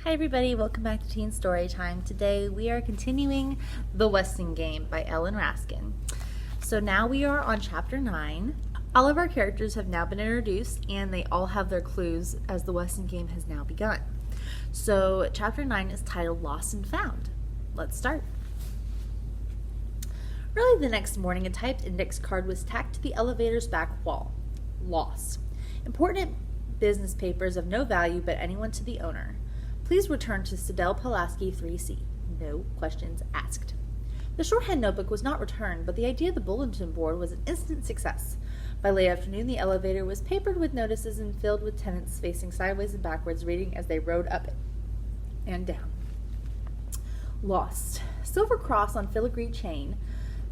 Hi everybody, welcome back to Teen Storytime. Today we are continuing The Westing Game by Ellen Raskin. So now we are on Chapter 9. All of our characters have now been introduced and they all have their clues as the Westing Game has now begun. So Chapter 9 is titled Lost and Found. Let's start. Early the next morning, a typed index card was tacked to the elevator's back wall. Lost. Important business papers of no value but anyone to the owner. Please return to Sidel Pulaski 3C. No questions asked. The shorthand notebook was not returned, but the idea of the bulletin board was an instant success. By late afternoon, the elevator was papered with notices and filled with tenants facing sideways and backwards, reading as they rode up it and down. Lost. Silver cross on filigree chain,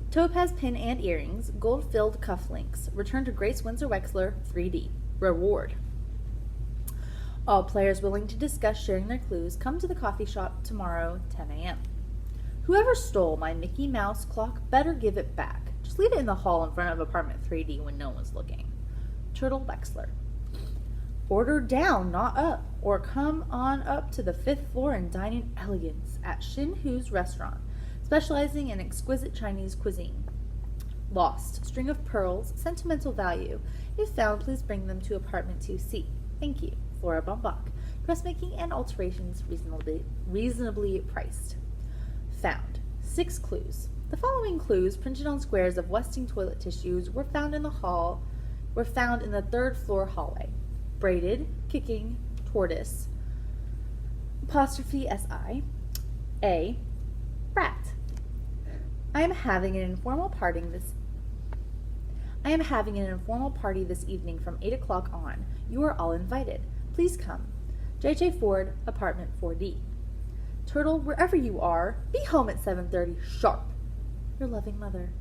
topaz pin and earrings, gold-filled cufflinks. Return to Grace Windsor Wexler 3D. Reward. All players willing to discuss sharing their clues come to the coffee shop tomorrow, 10 a.m. Whoever stole my Mickey Mouse clock better give it back. Just leave it in the hall in front of apartment 3D when no one's looking. Turtle Wexler. Order down, not up, or come on up to the 5th floor and dine in elegance at Shin Hu's restaurant, specializing in exquisite Chinese cuisine. Lost. String of pearls, sentimental value. If found, please bring them to apartment 2C. Thank you. Flora Bombach. Dressmaking and alterations reasonably priced. Found. 6 clues. The following clues, printed on squares of Westing toilet tissues, were found in the 3rd floor hallway. Braided, kicking, tortoise, apostrophe SI, A, rat. I am having an informal party this evening from 8 o'clock on. You are all invited. Please come. J.J. Ford, apartment 4D. Turtle, wherever you are, be home at 7:30 sharp. Your loving mother.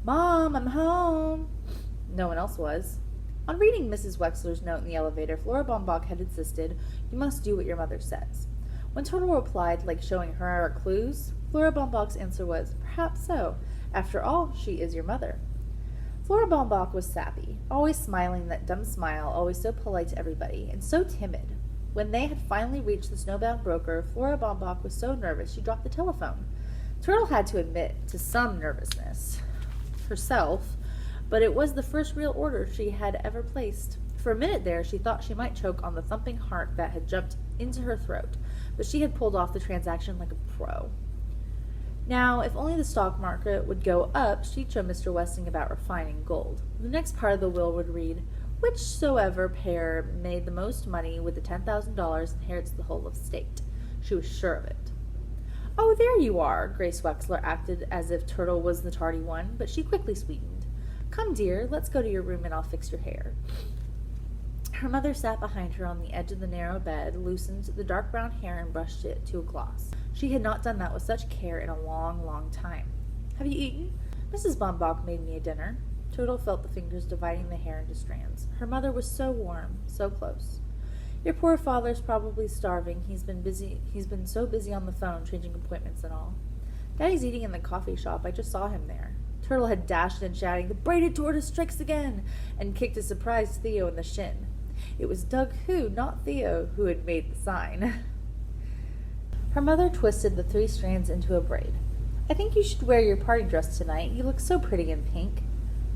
Mom, I'm home. No one else was. On reading Mrs. Wexler's note in the elevator, Flora Bombach had insisted, you must do what your mother says. When Turtle replied, like showing her our clues, Flora Bombach's answer was, perhaps so. After all, she is your mother. Flora Bombach was sappy, always smiling that dumb smile, always so polite to everybody, and so timid. When they had finally reached the snowbound broker, Flora Bombach was so nervous she dropped the telephone. Turtle had to admit to some nervousness herself, but it was the first real order she had ever placed. For a minute there, she thought she might choke on the thumping heart that had jumped into her throat, but she had pulled off the transaction like a pro. Now, if only the stock market would go up, she'd show Mr. Westing about refining gold. The next part of the will would read, whichsoever pair made the most money with the $10,000 inherits the whole estate. She was sure of it. Oh, there you are. Grace Wexler acted as if Turtle was the tardy one, but she quickly sweetened. Come, dear, let's go to your room and I'll fix your hair. Her mother sat behind her on the edge of the narrow bed, loosened the dark brown hair and brushed it to a gloss. She had not done that with such care in a long, long time. Have you eaten? Mrs. Bombach made me a dinner. Turtle felt the fingers dividing the hair into strands. Her mother was so warm, so close. Your poor father's probably starving. He's been so busy on the phone, changing appointments and all. Daddy's eating in the coffee shop. I just saw him there. Turtle had dashed in shouting, the braided tortoise strikes again, and kicked a surprised Theo in the shin. It was Doug Who, not Theo, who had made the sign. Her mother twisted the 3 strands into a braid. I think you should wear your party dress tonight. You look so pretty in pink.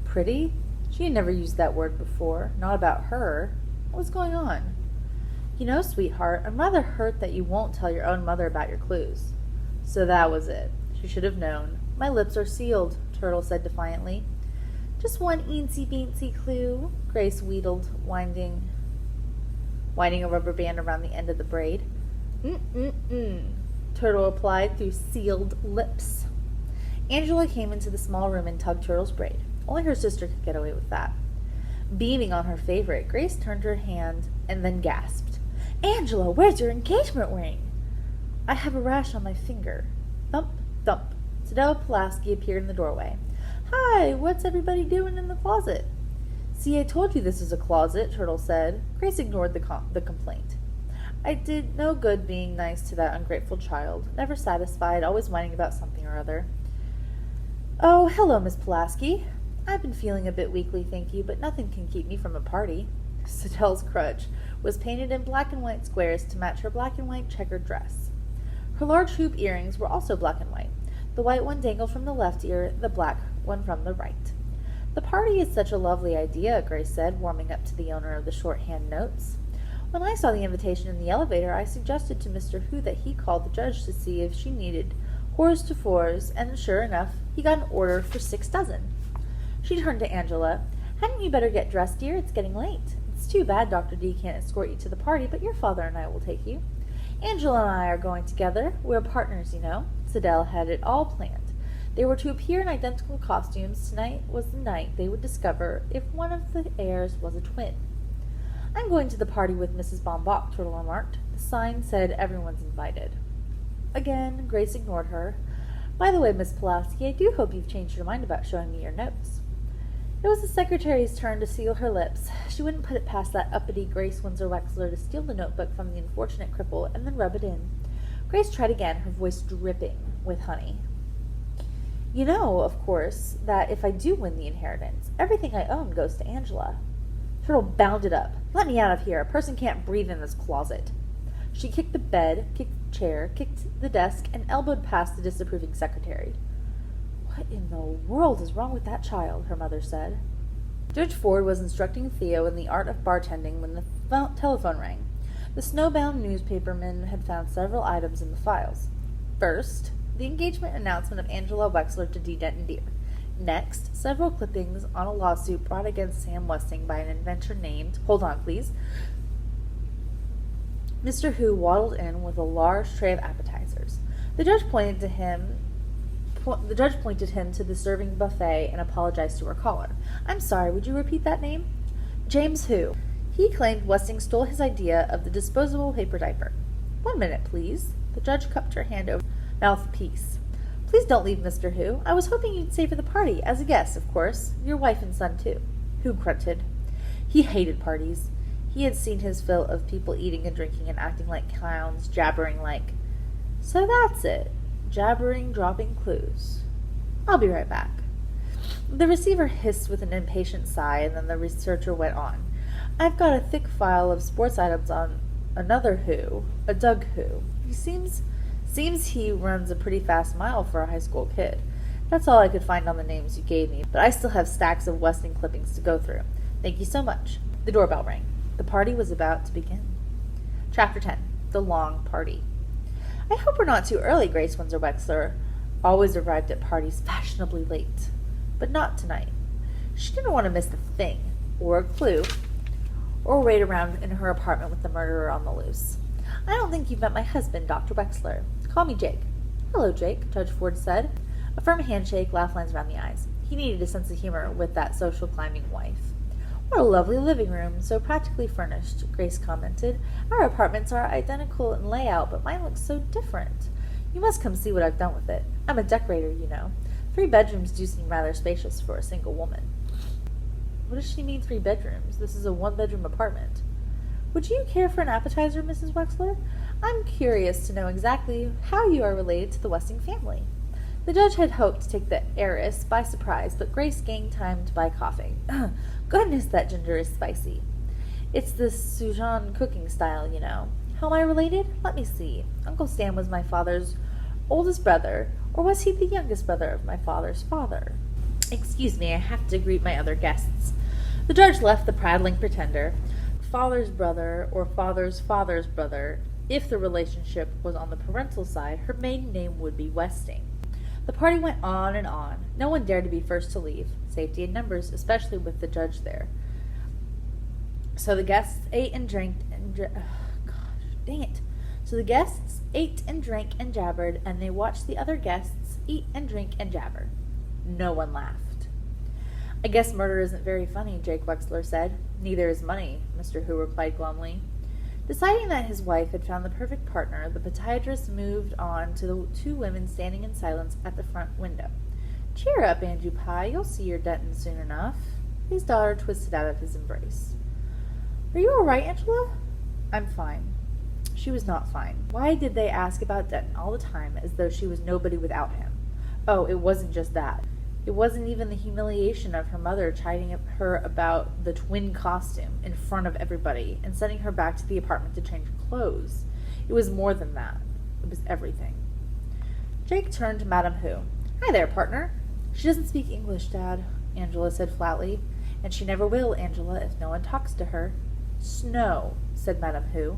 Pretty? She had never used that word before. Not about her. What was going on? You know, sweetheart, I'm rather hurt that you won't tell your own mother about your clues. So that was it. She should have known. My lips are sealed, Turtle said defiantly. Just one eensy-beensy clue, Grace wheedled, winding a rubber band around the end of the braid. Turtle replied through sealed lips. Angela came into the small room and tugged Turtle's braid. Only her sister could get away with that. Beaming on her favorite, Grace turned her hand and then gasped. Angela, where's your engagement ring? I have a rash on my finger. Thump, thump. Sidel Pulaski appeared in the doorway. Hi, what's everybody doing in the closet? See, I told you this is a closet, Turtle said. Grace ignored the complaint. I did no good being nice to that ungrateful child, never satisfied, always whining about something or other. Oh, hello, Miss Pulaski. I've been feeling a bit weakly, thank you, but nothing can keep me from a party. Siddell's crutch was painted in black and white squares to match her black and white checkered dress. Her large hoop earrings were also black and white. The white one dangled from the left ear, the black one from the right. "The party is such a lovely idea," Grace said, warming up to the owner of the shorthand notes. "When I saw the invitation in the elevator, I suggested to Mr. Hu that he call the judge to see if she needed hors d'oeuvres, and sure enough, he got an order for 6 dozen. She turned to Angela. "Hadn't you better get dressed, dear? It's getting late. It's too bad Dr. D can't escort you to the party, but your father and I will take you. Angela and I are going together. We're partners, you know." Siddell had it all planned. They were to appear in identical costumes. Tonight was the night they would discover if one of the heirs was a twin. "I'm going to the party with Mrs. Baumbach," Turtle remarked. The sign said everyone's invited. Again, Grace ignored her. "By the way, Miss Pulaski, I do hope you've changed your mind about showing me your notes." It was the secretary's turn to seal her lips. She wouldn't put it past that uppity Grace Windsor Wexler to steal the notebook from the unfortunate cripple and then rub it in. Grace tried again, her voice dripping with honey. "You know, of course, that if I do win the inheritance, everything I own goes to Angela." Turtle bounded up. "Let me out of here. A person can't breathe in this closet." She kicked the bed, kicked the chair, kicked the desk, and elbowed past the disapproving secretary. "What in the world is wrong with that child?" her mother said. Judge Ford was instructing Theo in the art of bartending when the telephone rang. The snowbound newspaperman had found several items in the files. First, the engagement announcement of Angela Wexler to D. Denton Deer. Next, several clippings on a lawsuit brought against Sam Westing by an inventor named— "Hold on, please." Mr. Hu waddled in with a large tray of appetizers. The judge pointed him to the serving buffet and apologized to her caller. "I'm sorry, would you repeat that name?" "James Hu. He claimed Westing stole his idea of the disposable paper diaper." "1 minute, please." The judge cupped her hand over mouthpiece. "Please don't leave, Mr. Hu. I was hoping you'd stay for the party, as a guest, of course. Your wife and son, too." Hu grunted. He hated parties. He had seen his fill of people eating and drinking and acting like clowns, jabbering like— "So that's it. Jabbering, dropping clues. I'll be right back." The receiver hissed with an impatient sigh, and then the researcher went on. "I've got a thick file of sports items on another Hu, a Doug Hu. Seems he runs a pretty fast mile for a high school kid. That's all I could find on the names you gave me, but I still have stacks of Westing clippings to go through. Thank you so much." The doorbell rang. The party was about to begin. Chapter 10. The Long Party. "I hope we're not too early," Grace Windsor Wexler always arrived at parties fashionably late. But not tonight. She didn't want to miss a thing, or a clue, or wait around in her apartment with the murderer on the loose. "I don't think you've met my husband, Dr. Wexler. Call me Jake." "Hello, Jake," Judge Ford said. A firm handshake, laugh lines around the eyes. He needed a sense of humor with that social climbing wife. "What a lovely living room, so practically furnished," Grace commented. "Our apartments are identical in layout, but mine looks so different. You must come see what I've done with it. I'm a decorator, you know. 3 bedrooms do seem rather spacious for a single woman." What does she mean 3 bedrooms? This is a 1-bedroom apartment. "Would you care for an appetizer, Mrs. Wexler? I'm curious to know exactly how you are related to the Westing family." The judge had hoped to take the heiress by surprise, but Grace gained time by coughing. "Goodness, that ginger is spicy. It's the Sujan cooking style, you know. How am I related? Let me see. Uncle Sam was my father's oldest brother, or was he the youngest brother of my father's father? Excuse me, I have to greet my other guests." The judge left the prattling pretender. Father's brother, or father's father's brother. If the relationship was on the parental side, her maiden name would be Westing. The party went on and on. No one dared to be first to leave. Safety in numbers, especially with the judge there. So the guests ate and drank and So the guests ate and drank and jabbered, and they watched the other guests eat and drink and jabber. No one laughed. "I guess murder isn't very funny," Jake Wexler said. "Neither is money," Mr. Hu replied glumly. Deciding that his wife had found the perfect partner, the podiatrist moved on to the 2 women standing in silence at the front window. "Cheer up, Andrew Pye. You'll see your Denton soon enough." His daughter twisted out of his embrace. "Are you all right, Angela?" "I'm fine." She was not fine. Why did they ask about Denton all the time as though she was nobody without him? Oh, it wasn't just that. It wasn't even the humiliation of her mother chiding her about the twin costume in front of everybody and sending her back to the apartment to change clothes. It was more than that. It was everything. Jake turned to Madame Who. "Hi there, partner." "She doesn't speak English, Dad," Angela said flatly. "And she never will, Angela, if no one talks to her." "Snow," said Madame Who.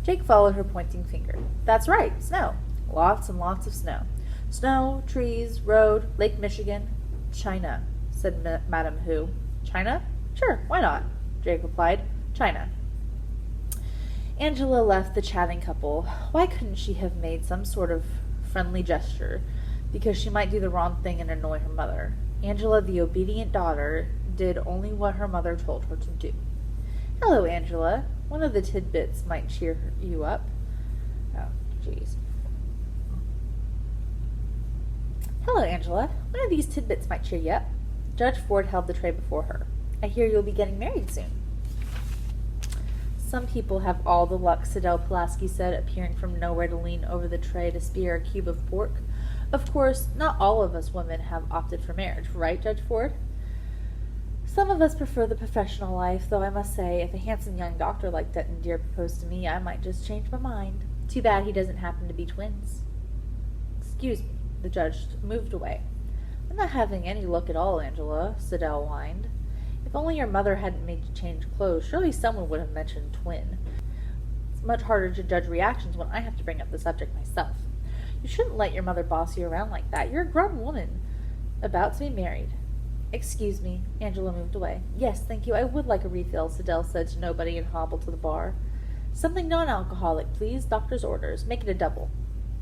Jake followed her pointing finger. "That's right, snow. Lots and lots of snow. Snow, trees, road, Lake Michigan." "China," said Madame Who. "China? Sure, why not?" Jake replied. "China." Angela left the chatting couple. Why couldn't she have made some sort of friendly gesture? Because she might do the wrong thing and annoy her mother. Angela, the obedient daughter, did only what her mother told her to do. "Hello, Angela. One of the tidbits might cheer you up." Oh, jeez. "Hello, Angela. One of these tidbits might cheer you up." Judge Ford held the tray before her. "I hear you'll be getting married soon." "Some people have all the luck," Sidel Pulaski said, appearing from nowhere to lean over the tray to spear a cube of pork. "Of course, not all of us women have opted for marriage, right, Judge Ford?" "Some of us prefer the professional life, though I must say, if a handsome young doctor like Denton Deer proposed to me, I might just change my mind. Too bad he doesn't happen to be twins." "Excuse me." The judge moved away. "I'm not having any luck at all, Angela," Sidel whined. "If only your mother hadn't made you change clothes, surely someone would have mentioned twin. It's much harder to judge reactions when I have to bring up the subject myself. You shouldn't let your mother boss you around like that. You're a grown woman, about to be married." "Excuse me." Angela moved away. "Yes, thank you. I would like a refill," Sidel said to nobody and hobbled to the bar. "Something non-alcoholic, please. Doctor's orders. Make it a double."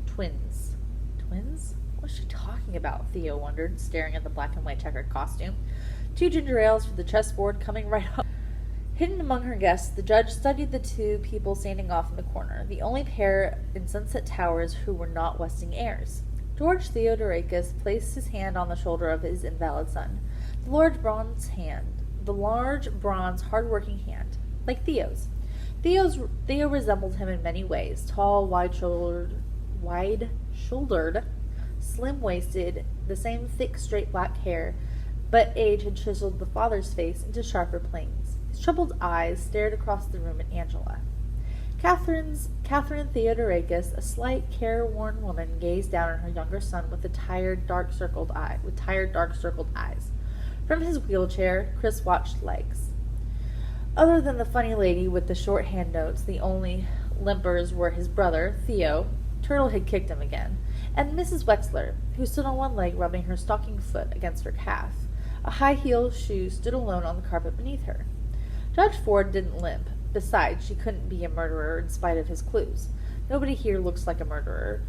"Twins." "Twins? What's she talking about?" Theo wondered, staring at the black and white checkered costume. 2 ginger ales for the chessboard coming right up. Hidden among her guests, the judge studied the 2 people standing off in the corner, the only pair in Sunset Towers who were not Westing heirs. George Theodorakis placed his hand on the shoulder of his invalid son. The large bronze, hard-working hand, like Theo's. Theo resembled him in many ways, tall, wide-shouldered, slim-waisted, the same thick, straight black hair, but age had chiseled the father's face into sharper planes. His troubled eyes stared across the room at Angela. Catherine Theodorakis, a slight, careworn woman, gazed down at her younger son with tired, dark-circled eyes. From his wheelchair, Chris watched legs. Other than the funny lady with the short hand notes, the only limpers were his brother, Theo. Turtle had kicked him again, and Mrs. Wexler, who stood on one leg rubbing her stocking foot against her calf. A high-heeled shoe stood alone on the carpet beneath her. Judge Ford didn't limp. Besides, she couldn't be a murderer in spite of his clues. Nobody here looks like a murderer.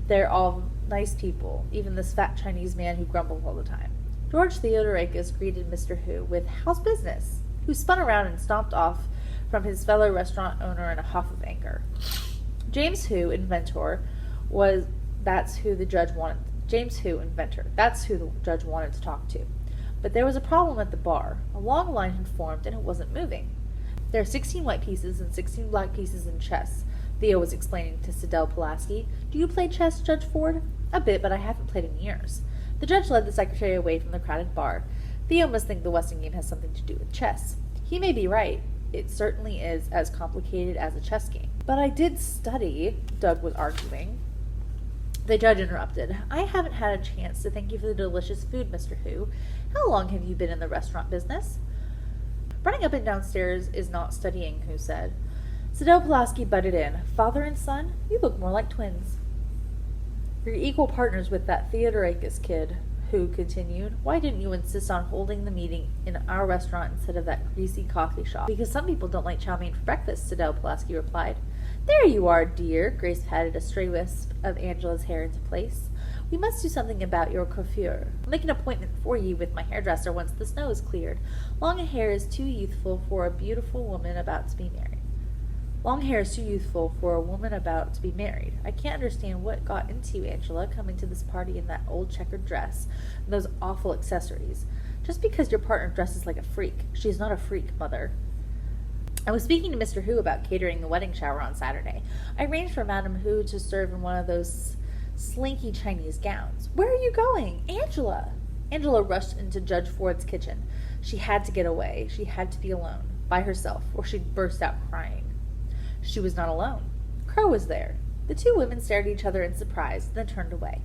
They're all nice people, even this fat Chinese man who grumbles all the time. George Theodorakis greeted Mr. Who with, "How's business?" who spun around and stomped off from his fellow restaurant owner in a huff of anger. James Who, inventor, that's who the judge wanted to talk to. But there was a problem at the bar. A long line had formed, and it wasn't moving. "There are 16 white pieces and 16 black pieces in chess," Theo was explaining to Sidel Pulaski. "Do you play chess, Judge Ford?" "A bit, but I haven't played in years." The judge led the secretary away from the crowded bar. "Theo must think the Westing game has something to do with chess. He may be right. It certainly is as complicated as a chess game." "But I did study," Doug was arguing. The judge interrupted. "I haven't had a chance to thank you for the delicious food, Mr. Who. How long have you been in the restaurant business?" "Running up and downstairs is not studying," Who said. Sidel Pulaski butted in. "Father and son? You look more like twins." "You're equal partners with that Theodorakis kid," Who continued. "Why didn't you insist on holding the meeting in our restaurant instead of that greasy coffee shop?" "Because some people don't like chow mein for breakfast," Sidel Pulaski replied. "There you are, dear." Grace patted a stray wisp of Angela's hair into place. "We must do something about your coiffure. I'll make an appointment for you with my hairdresser once the snow is cleared. Long hair is too youthful for a beautiful woman about to be married. Long hair is too youthful for a woman about to be married. I can't understand what got into you, Angela, coming to this party in that old checkered dress and those awful accessories. Just because your partner dresses like a freak. She's not a freak, Mother." "I was speaking to Mr. Who about catering the wedding shower on Saturday. I arranged for Madame Who to serve in one of those slinky Chinese gowns." "Where are you going? Angela!" Angela rushed into Judge Ford's kitchen. She had to get away. She had to be alone, by herself, or she'd burst out crying. She was not alone. Crow was there. The two women stared at each other in surprise, then turned away.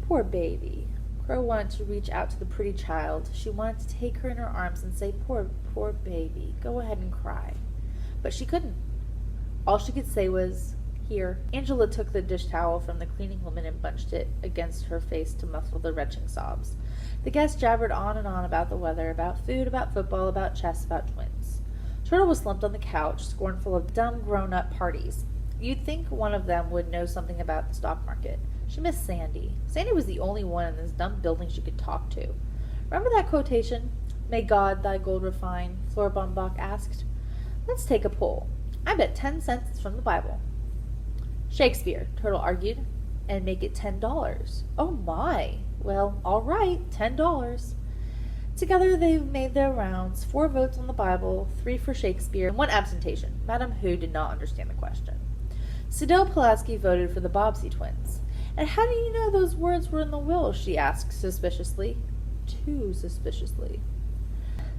Poor baby. Crow wanted to reach out to the pretty child. She wanted to take her in her arms and say, poor baby, go ahead and cry. But she couldn't. All she could say was, here. Angela took the dish towel from the cleaning woman and bunched it against her face to muffle the retching sobs. The guest jabbered on and on about the weather, about food, about football, about chess, about twins. Turtle was slumped on the couch, scornful of dumb grown-up parties. You'd think one of them would know something about the stock market. She missed Sandy. Sandy was the only one in this dumb building she could talk to. Remember that quotation? May God thy gold refine, Flora Baumbach asked. Let's take a poll. I bet 10 cents it's from the Bible. Shakespeare, Turtle argued, and make it $10. Oh my! Well, all right, $10. Together they've made their rounds, 4 votes on the Bible, 3 for Shakespeare, and 1 abstention. Madame Who did not understand the question. Sidel Pulaski voted for the Bobbsey twins. And how do you know those words were in the will? She asked suspiciously. Too suspiciously.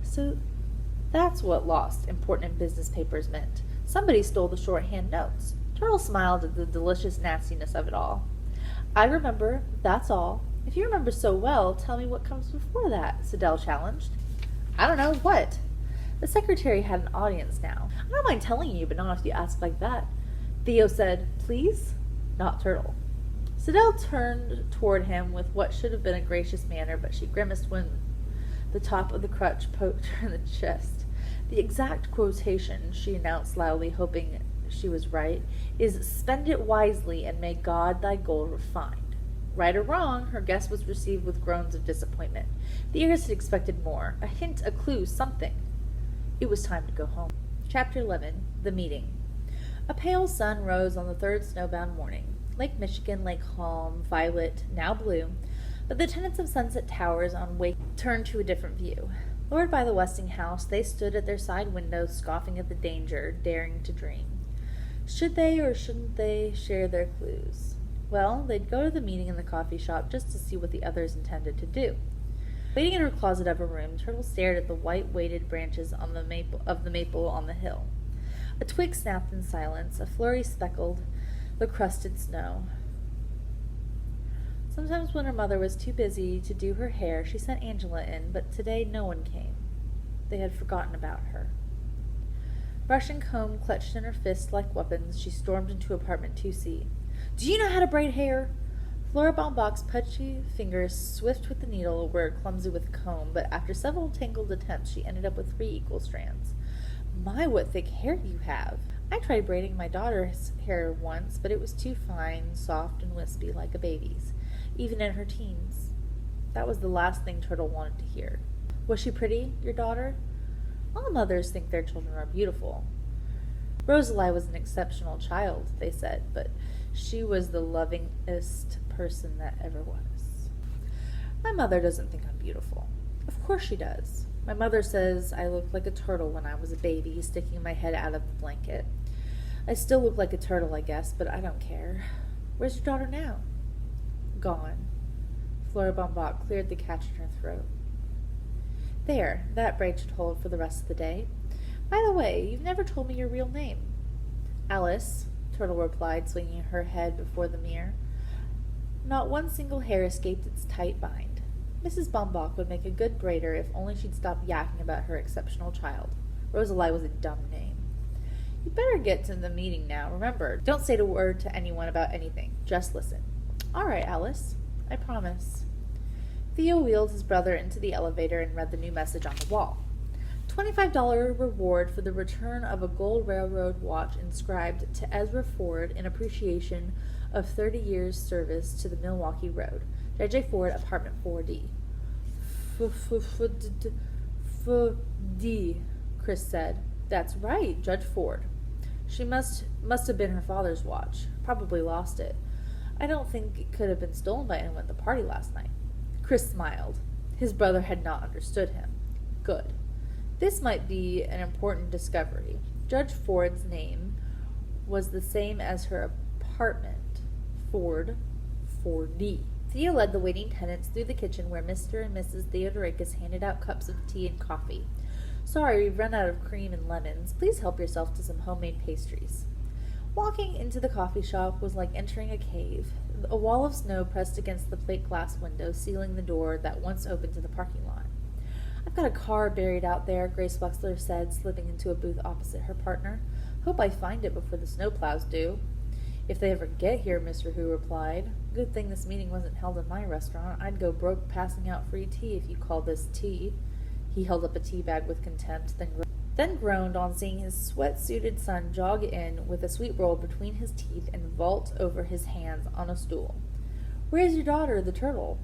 So that's what lost important business papers meant. Somebody stole the shorthand notes. Turtle smiled at the delicious nastiness of it all. I remember, that's all. If you remember so well, tell me what comes before that, Sidel challenged. I don't know, what? The secretary had an audience now. I don't mind telling you, but not if you ask like that. Theo said, please? Not Turtle. Sidel turned toward him with what should have been a gracious manner, but she grimaced when the top of the crutch poked her in the chest. The exact quotation, she announced loudly, hoping she was right, is spend it wisely and may God thy gold refine. Right or wrong, her guess was received with groans of disappointment. The ears had expected more, a hint, a clue, something. It was time to go home. Chapter 11. The Meeting. A pale sun rose on the third snowbound morning. Lake Michigan lay calm, violet, now blue, but the tenants of Sunset Towers on Wake turned to a different view. Lured by the Westinghouse, they stood at their side windows, scoffing at the danger, daring to dream. Should they or shouldn't they share their clues? Well, they'd go to the meeting in the coffee shop just to see what the others intended to do. Waiting in her closet of a room, Turtle stared at the white-weighted branches of the maple on the hill. A twig snapped in silence, a flurry speckled the crusted snow. Sometimes when her mother was too busy to do her hair, she sent Angela in, but today no one came. They had forgotten about her. Brush and comb clutched in her fists like weapons, she stormed into apartment 2C. Do you know how to braid hair? Flora Baumbach's pudgy fingers swift with the needle were clumsy with the comb, but after several tangled attempts, she ended up with 3 equal strands. My, what thick hair you have! I tried braiding my daughter's hair once, but it was too fine, soft, and wispy like a baby's, even in her teens. That was the last thing Turtle wanted to hear. Was she pretty, your daughter? All mothers think their children are beautiful. Rosalie was an exceptional child, they said, but she was the lovingest person that ever was. My mother doesn't think I'm beautiful. Of course she does. My mother says I looked like a turtle when I was a baby, sticking my head out of the blanket. I still look like a turtle, I guess, but I don't care. Where's your daughter now? Gone. Flora Baumbach cleared the catch in her throat. There, that braid should hold for the rest of the day. By the way, you've never told me your real name. Alice, Turtle replied, swinging her head before the mirror. Not one single hair escaped its tight bind. Mrs. Baumbach would make a good braider if only she'd stop yakking about her exceptional child. Rosalie was a dumb name. You'd better get to the meeting now. Remember, don't say a word to anyone about anything. Just listen. All right, Alice. I promise. Theo wheeled his brother into the elevator and read the new message on the wall. $25 reward for the return of a gold railroad watch inscribed to Ezra Ford in appreciation of 30 years' service to the Milwaukee Road. J.J. Ford, apartment 4D. F-D, Chris said. That's right, Judge Ford. She must have been her father's watch. Probably lost it. I don't think it could have been stolen by anyone at the party last night. Chris smiled. His brother had not understood him. Good. This might be an important discovery. Judge Ford's name was the same as her apartment. Ford, 4D. Theo led the waiting tenants through the kitchen where Mr. and Mrs. Theodorakis handed out cups of tea and coffee. "Sorry, we've run out of cream and lemons. Please help yourself to some homemade pastries." Walking into the coffee shop was like entering a cave. A wall of snow pressed against the plate glass window, sealing the door that once opened to the parking lot. "I've got a car buried out there," Grace Wexler said, slipping into a booth opposite her partner. "Hope I find it before the snowplows do." "If they ever get here," Mr. Hu replied. "Good thing this meeting wasn't held in my restaurant. I'd go broke passing out free tea if you call this tea." He held up a tea bag with contempt, then groaned on seeing his sweat-suited son jog in with a sweet roll between his teeth and vault over his hands on a stool. "Where's your daughter, the turtle?"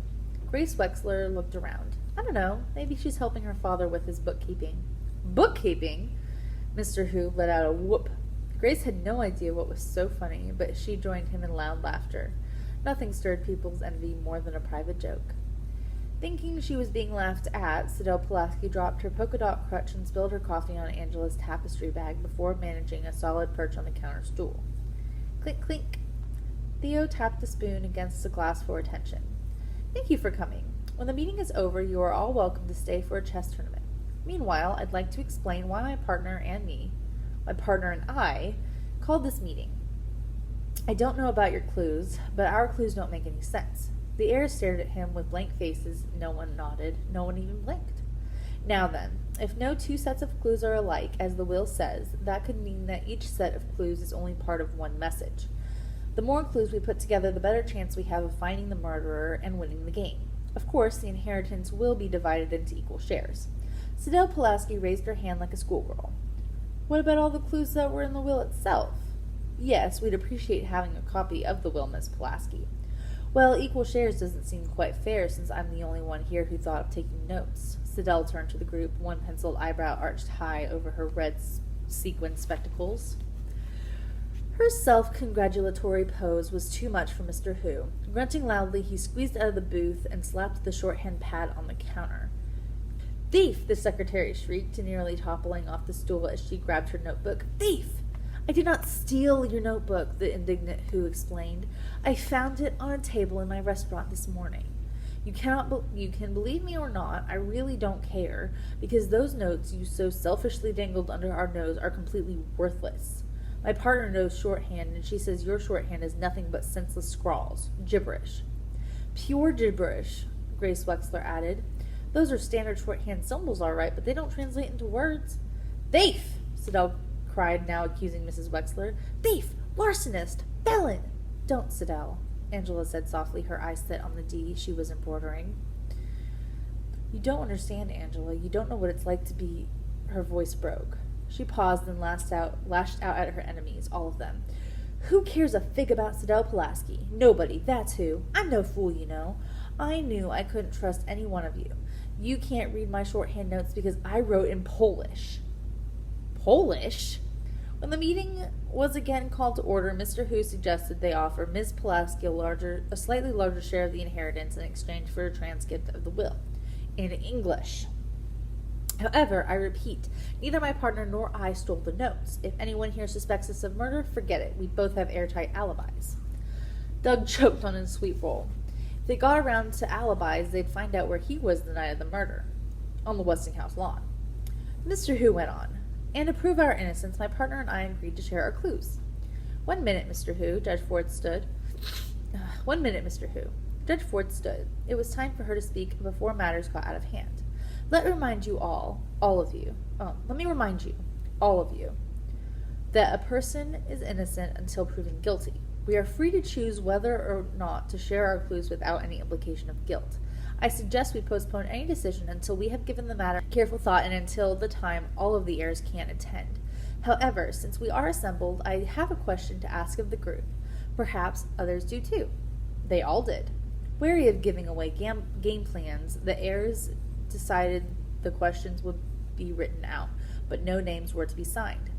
Grace Wexler looked around. "I don't know. Maybe she's helping her father with his bookkeeping." "Bookkeeping?" Mr. Hu let out a whoop. Grace had no idea what was so funny, but she joined him in loud laughter. Nothing stirred people's envy more than a private joke. Thinking she was being laughed at, Sidel Pulaski dropped her polka-dot crutch and spilled her coffee on Angela's tapestry bag before managing a solid perch on the counter stool. Clink, clink. Theo tapped the spoon against the glass for attention. "Thank you for coming. When the meeting is over, you are all welcome to stay for a chess tournament. Meanwhile, I'd like to explain why my partner and I, called this meeting. I don't know about your clues, but our clues don't make any sense." The heirs stared at him with blank faces. No one nodded. No one even blinked. "Now then, if no two sets of clues are alike, as the will says, that could mean that each set of clues is only part of one message. The more clues we put together, the better chance we have of finding the murderer and winning the game. Of course, the inheritance will be divided into equal shares." Sidel Pulaski raised her hand like a schoolgirl. "What about all the clues that were in the will itself?" "Yes, we'd appreciate having a copy of the will, Miss Pulaski." "Well, equal shares doesn't seem quite fair since I'm the only one here who thought of taking notes." Sidel turned to the group, one penciled eyebrow arched high over her red sequin spectacles. Her self-congratulatory pose was too much for Mr. Hu. Grunting loudly, he squeezed out of the booth and slapped the shorthand pad on the counter. "Thief!" the secretary shrieked, nearly toppling off the stool as she grabbed her notebook. "Thief! I did not steal your notebook," the indignant Hu explained. "I found it on a table in my restaurant this morning. You can believe me or not, I really don't care, because those notes you so selfishly dangled under our nose are completely worthless. My partner knows shorthand, and she says your shorthand is nothing but senseless scrawls. Gibberish." "Pure gibberish," Grace Wexler added. "Those are standard shorthand symbols, all right, but they don't translate into words." "Thief!" Sidel cried, now accusing Mrs. Wexler. "Thief! Larcenist! Felon!" "Don't, Sidel," Angela said softly, her eyes set on the D she was embroidering. "You don't understand, Angela. You don't know what it's like to be—" Her voice broke. She paused and lashed out at her enemies, all of them. "Who cares a fig about Sidel Pulaski? Nobody, that's who. I'm no fool, you know. I knew I couldn't trust any one of you. You can't read my shorthand notes because I wrote in Polish." "Polish?" When the meeting was again called to order, Mr. Hu suggested they offer Ms. Pulaski a slightly larger share of the inheritance in exchange for a transcript of the will. In English. "However, I repeat, neither my partner nor I stole the notes. If anyone here suspects us of murder, forget it. We both have airtight alibis." Doug choked on his sweet roll. If they got around to alibis, they'd find out where he was the night of the murder. On the Westinghouse lawn. Mr. Hu went on. "And to prove our innocence, my partner and I agreed to share our clues." "1 minute, Mr. Hu," Judge Ford stood. "1 minute, Mr. Hu." Judge Ford stood. It was time for her to speak before matters got out of hand. Let me remind you, all of you, that a person is innocent until proven guilty. We are free to choose whether or not to share our clues without any implication of guilt. I suggest we postpone any decision until we have given the matter careful thought and until the time all of the heirs can attend. However, since we are assembled, I have a question to ask of the group. Perhaps others do too." They all did. Wary of giving away game plans, the heirs decided the questions would be written out, but no names were to be signed.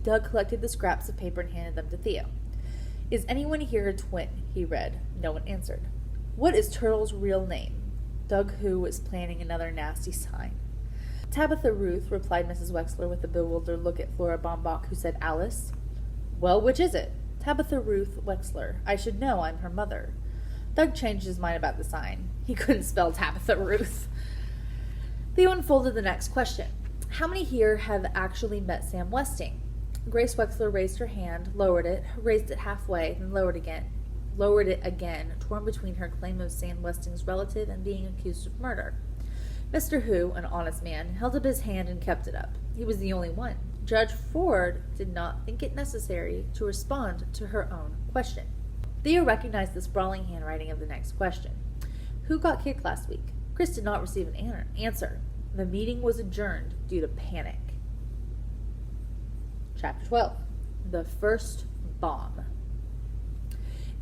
Doug collected the scraps of paper and handed them to Theo. "Is anyone here a twin?" he read. No one answered. "What is Turtle's real name?" Doug Hu was planning another nasty sign. "Tabitha Ruth," replied Mrs. Wexler with a bewildered look at Flora Baumbach, who said Alice. "Well, which is it?" "Tabitha Ruth Wexler. I should know. I'm her mother." Doug changed his mind about the sign. He couldn't spell Tabitha Ruth. Theo unfolded the next question. How many here have actually met Sam Westing? Grace Wexler raised her hand, lowered it, raised it halfway, then lowered it again, torn between her claim of Sam Westing's relative and being accused of murder. Mr. Who, an honest man, held up his hand and kept it up. He was the only one. Judge Ford did not think it necessary to respond to her own question. Theo recognized the sprawling handwriting of the next question. Who got kicked last week? Chris did not receive an answer. The meeting was adjourned due to panic. Chapter 12. The First Bomb.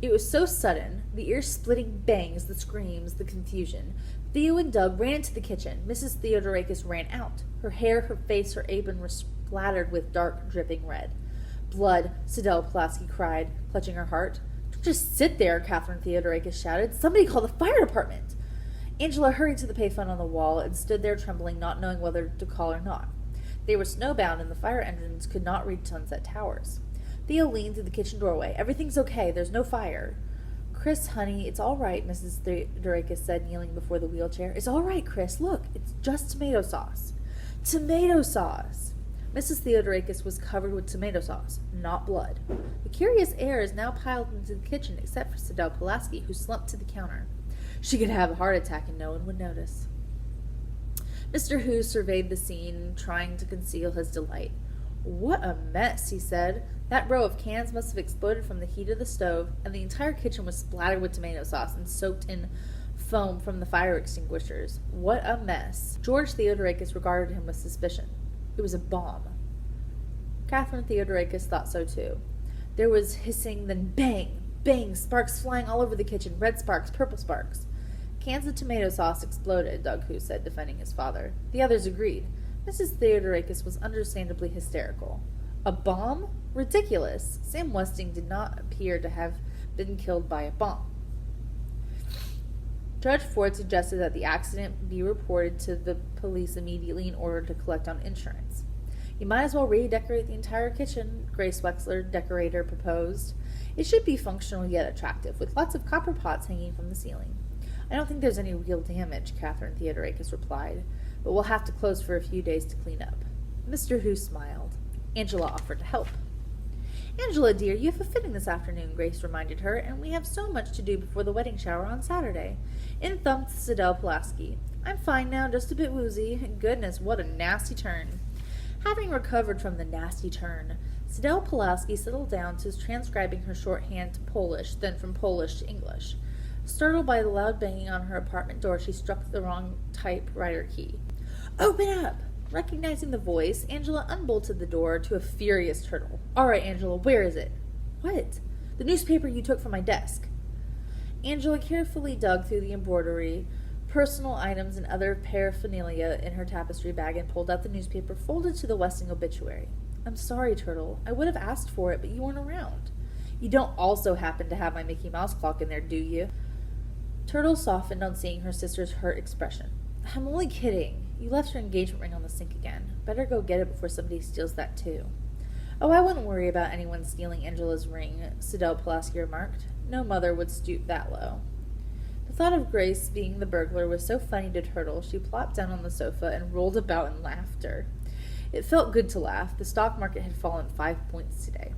It was so sudden, the ear-splitting bangs, the screams, the confusion. Theo and Doug ran into the kitchen. Mrs. Theodorakis ran out. Her hair, her face, her apron were splattered with dark, dripping red. Blood, Sidel Pulaski cried, clutching her heart. Don't just sit there, Catherine Theodorakis shouted. Somebody call the fire department. Angela hurried to the payphone on the wall and stood there trembling, not knowing whether to call or not. They were snowbound and the fire engines could not reach Sunset Towers. Theo leaned through the kitchen doorway. Everything's okay. There's no fire. Chris, honey, it's all right, Mrs. Theodorakis said, kneeling before the wheelchair. It's all right, Chris. Look, it's just tomato sauce. Tomato sauce! Mrs. Theodorakis was covered with tomato sauce, not blood. The curious air is now piled into the kitchen, except for Sidel Pulaski, who slumped to the counter. She could have a heart attack and no one would notice. Mr. Who surveyed the scene, trying to conceal his delight. What a mess, he said. That row of cans must have exploded from the heat of the stove, and the entire kitchen was splattered with tomato sauce and soaked in foam from the fire extinguishers. What a mess. George Theodorakis regarded him with suspicion. It was a bomb. Catherine Theodorakis thought so too. There was hissing, then bang, bang, sparks flying all over the kitchen, red sparks, purple sparks. Cans of tomato sauce exploded, Doug Who said, defending his father. The others agreed. Mrs. Theodorakis was understandably hysterical. A bomb? Ridiculous. Sam Westing did not appear to have been killed by a bomb. Judge Ford suggested that the accident be reported to the police immediately in order to collect on insurance. You might as well redecorate the entire kitchen, Grace Wexler, decorator, proposed. It should be functional yet attractive, with lots of copper pots hanging from the ceiling. I don't think there's any real damage, Catherine Theodorakis replied, but we'll have to close for a few days to clean up. Mr. Who smiled. Angela offered to help. Angela, dear, you have a fitting this afternoon, Grace reminded her, and we have so much to do before the wedding shower on Saturday. In thumped Sidel Pulaski. I'm fine now, just a bit woozy. Goodness, what a nasty turn. Having recovered from the nasty turn, Sidel Pulaski settled down to transcribing her shorthand to Polish, then from Polish to English. Startled by the loud banging on her apartment door, she struck the wrong typewriter key. Open up! Recognizing the voice, Angela unbolted the door to a furious Turtle. All right, Angela, where is it? What? The newspaper you took from my desk. Angela carefully dug through the embroidery, personal items, and other paraphernalia in her tapestry bag and pulled out the newspaper folded to the Westing obituary. I'm sorry, Turtle. I would have asked for it, but you weren't around. You don't also happen to have my Mickey Mouse clock in there, do you? Turtle softened on seeing her sister's hurt expression. I'm only kidding. You left your engagement ring on the sink again. Better go get it before somebody steals that too. Oh, I wouldn't worry about anyone stealing Angela's ring, Sidel Pulaski remarked. No mother would stoop that low. The thought of Grace being the burglar was so funny to Turtle, she plopped down on the sofa and rolled about in laughter. It felt good to laugh. The stock market had fallen 5 points today.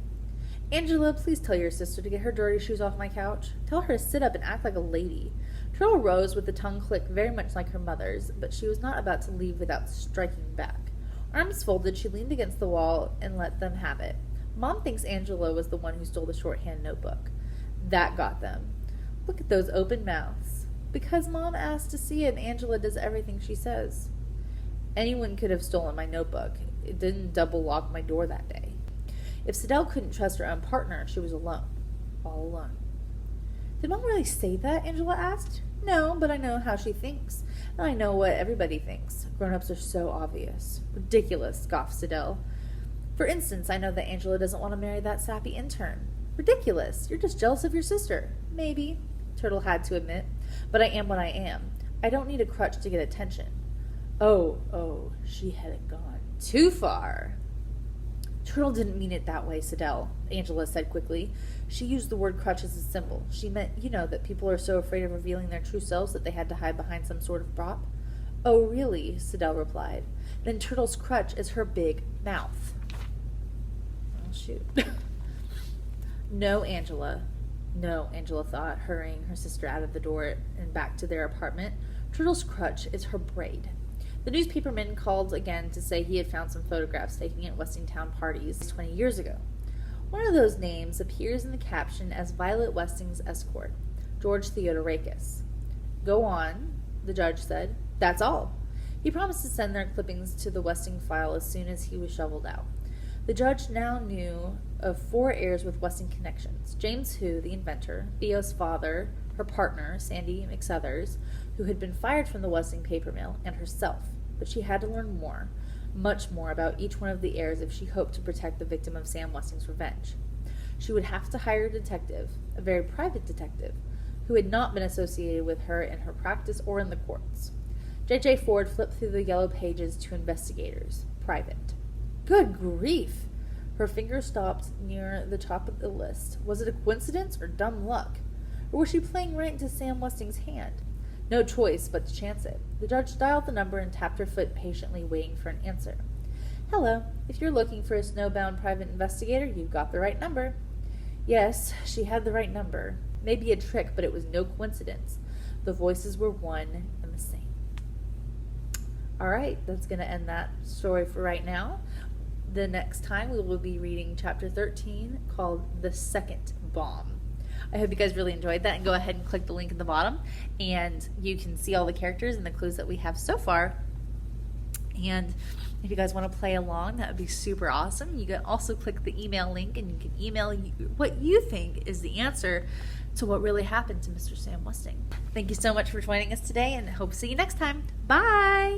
Angela, please tell your sister to get her dirty shoes off my couch. Tell her to sit up and act like a lady. Turtle rose with a tongue click very much like her mother's, but she was not about to leave without striking back. Arms folded, she leaned against the wall and let them have it. Mom thinks Angela was the one who stole the shorthand notebook. That got them. Look at those open mouths. Because Mom asked to see it, and Angela does everything she says. Anyone could have stolen my notebook. It didn't double lock my door that day. If Sidel couldn't trust her own partner, she was alone. All alone. Did Mom really say that? Angela asked. No, but I know how she thinks. And I know what everybody thinks. Grown-ups are so obvious. Ridiculous, scoffed Sidel. For instance, I know that Angela doesn't want to marry that sappy intern. Ridiculous. You're just jealous of your sister. Maybe, Turtle had to admit. But I am what I am. I don't need a crutch to get attention. Oh, she had gone too far. Turtle didn't mean it that way, Sidell, Angela said quickly. She used the word crutch as a symbol. She meant, that people are so afraid of revealing their true selves that they had to hide behind some sort of prop. Oh, really? Sidell replied. Then Turtle's crutch is her big mouth. Oh, shoot. No, Angela, thought, hurrying her sister out of the door and back to their apartment. Turtle's crutch is her braid. The newspaperman called again to say he had found some photographs taken at Westingtown parties 20 years ago. One of those names appears in the caption as Violet Westing's escort, George Theodorakis. Go on, the judge said. That's all. He promised to send their clippings to the Westing file as soon as he was shoveled out. The judge now knew of 4 heirs with Westing connections: James Hu, the inventor, Theo's father, her partner, Sandy McSuthers, who had been fired from the Westing paper mill, and herself. But she had to learn more, much more, about each one of the heirs if she hoped to protect the victim of Sam Westing's revenge. She would have to hire a detective, a very private detective, who had not been associated with her in her practice or in the courts. J.J. Ford flipped through the yellow pages to investigators. Private. Good grief! Her finger stopped near the top of the list. Was it a coincidence or dumb luck? Or was she playing right into Sam Westing's hand? No choice but to chance it. The judge dialed the number and tapped her foot patiently, waiting for an answer. Hello. If you're looking for a snowbound private investigator, you've got the right number. Yes, she had the right number. Maybe a trick, but it was no coincidence. The voices were one and the same. All right, that's going to end that story for right now. The next time we will be reading chapter 13 called The Second Bomb. I hope you guys really enjoyed that, and go ahead and click the link in the bottom and you can see all the characters and the clues that we have so far. And if you guys want to play along, that would be super awesome. You can also click the email link and you can email what you think is the answer to what really happened to Mr. Sam Westing. Thank you so much for joining us today, and hope to see you next time. Bye!